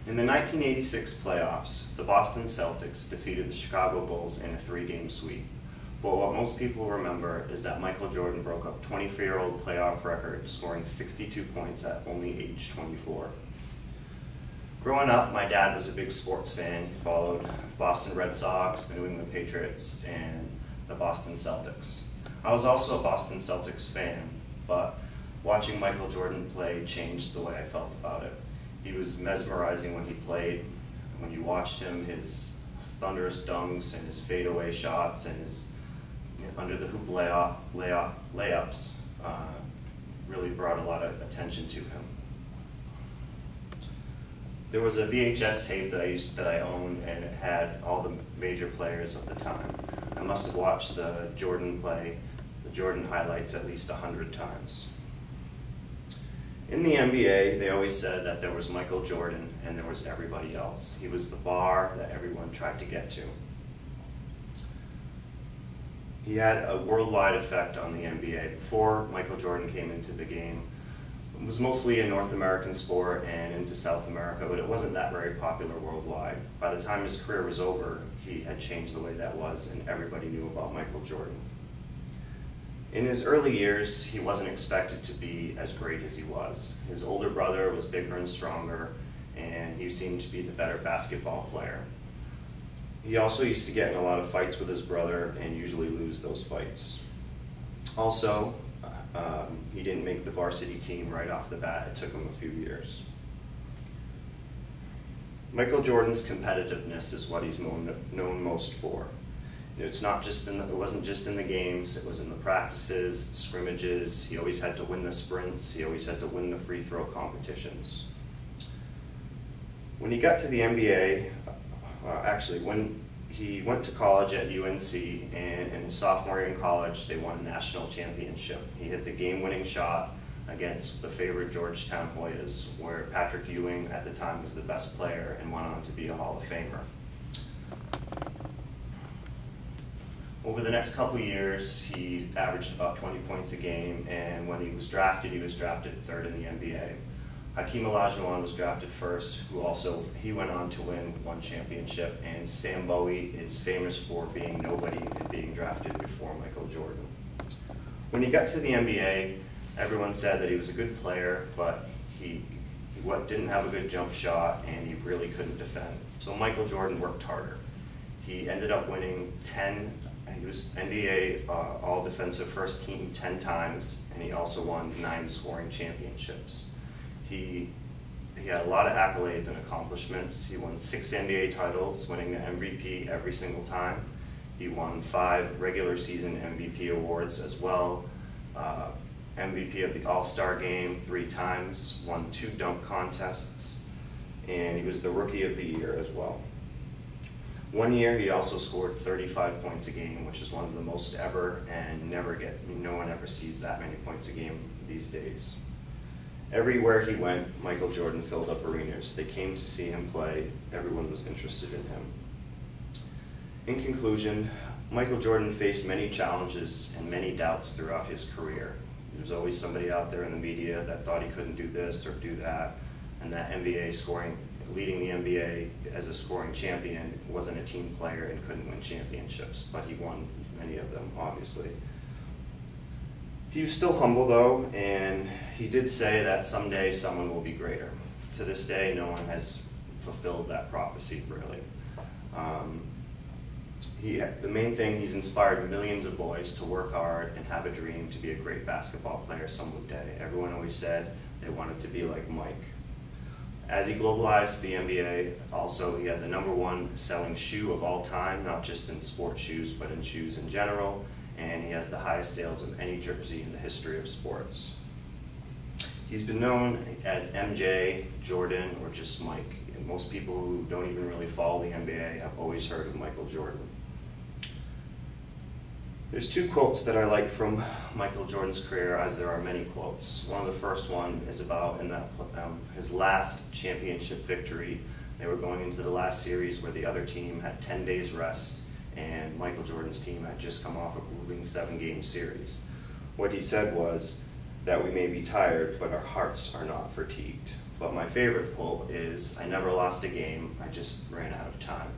In the 1986 playoffs, the Boston Celtics defeated the Chicago Bulls in a 3-game sweep. But what most people remember is that Michael Jordan broke a 24-year-old playoff record, scoring 62 points at only age 24. Growing up, my dad was a big sports fan. He followed the Boston Red Sox, the New England Patriots, and the Boston Celtics. I was also a Boston Celtics fan, but watching Michael Jordan play changed the way I felt about it. He was mesmerizing when he played. When you watched him, his thunderous dunks and his fadeaway shots and his under the hoop layups really brought a lot of attention to him. There was a VHS tape that I owned, and it had all the major players of the time. I must have watched the Jordan highlights at least 100 times. In the NBA, they always said that there was Michael Jordan and there was everybody else. He was the bar that everyone tried to get to. He had a worldwide effect on the NBA. Before Michael Jordan came into the game, it was mostly a North American sport and into South America, but it wasn't that very popular worldwide. By the time his career was over, he had changed the way that was, and everybody knew about Michael Jordan. In his early years, he wasn't expected to be as great as he was. His older brother was bigger and stronger, and he seemed to be the better basketball player. He also used to get in a lot of fights with his brother and usually lose those fights. Also, he didn't make the varsity team right off the bat. It took him a few years. Michael Jordan's competitiveness is what he's known most for. It wasn't just in the games, it was in the practices, the scrimmages. He always had to win the sprints, he always had to win the free throw competitions. When he got to the NBA, when he went to college at UNC, and in his sophomore year in college, they won a national championship. He hit the game-winning shot against the favorite Georgetown Hoyas, where Patrick Ewing at the time was the best player and went on to be a Hall of Famer. Over the next couple of years, he averaged about 20 points a game, and when he was drafted third in the NBA. Hakeem Olajuwon was drafted first, he went on to win one championship, and Sam Bowie is famous for being nobody and being drafted before Michael Jordan. When he got to the NBA, everyone said that he was a good player, but he didn't have a good jump shot, and he really couldn't defend. So Michael Jordan worked harder. He ended up winning he was NBA All-Defensive First Team 10 times, and he also won 9 scoring championships. He had a lot of accolades and accomplishments. He won 6 NBA titles, winning the MVP every single time. He won 5 regular season MVP awards as well. MVP of the All-Star Game 3 times, won 2 dunk contests, and he was the Rookie of the Year as well. One year, he also scored 35 points a game, which is one of the most ever, and no one ever sees that many points a game these days. Everywhere he went, Michael Jordan filled up arenas. They came to see him play. Everyone was interested in him. In conclusion, Michael Jordan faced many challenges and many doubts throughout his career. There was always somebody out there in the media that thought he couldn't do this or do that, and that leading the NBA as a scoring champion, wasn't a team player and couldn't win championships, but he won many of them, obviously. He was still humble though, and he did say that someday someone will be greater. To this day, no one has fulfilled that prophecy, really. The main thing, he's inspired millions of boys to work hard and have a dream to be a great basketball player someday. Everyone always said they wanted to be like Mike. As he globalized the NBA, also he had the #1 selling shoe of all time, not just in sports shoes, but in shoes in general, and he has the highest sales of any jersey in the history of sports. He's been known as MJ, Jordan, or just Mike. And most people who don't even really follow the NBA have always heard of Michael Jordan. There's 2 quotes that I like from Michael Jordan's career, as there are many quotes. One of the first one is about his last championship victory. They were going into the last series where the other team had 10 days rest, and Michael Jordan's team had just come off a grueling 7-game series. What he said was that we may be tired, but our hearts are not fatigued. But my favorite quote is, "I never lost a game, I just ran out of time."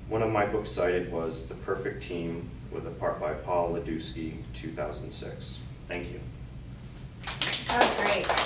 One of my books cited was The Perfect Team, with a part by Paul Ladewski, 2006. Thank you. That was great.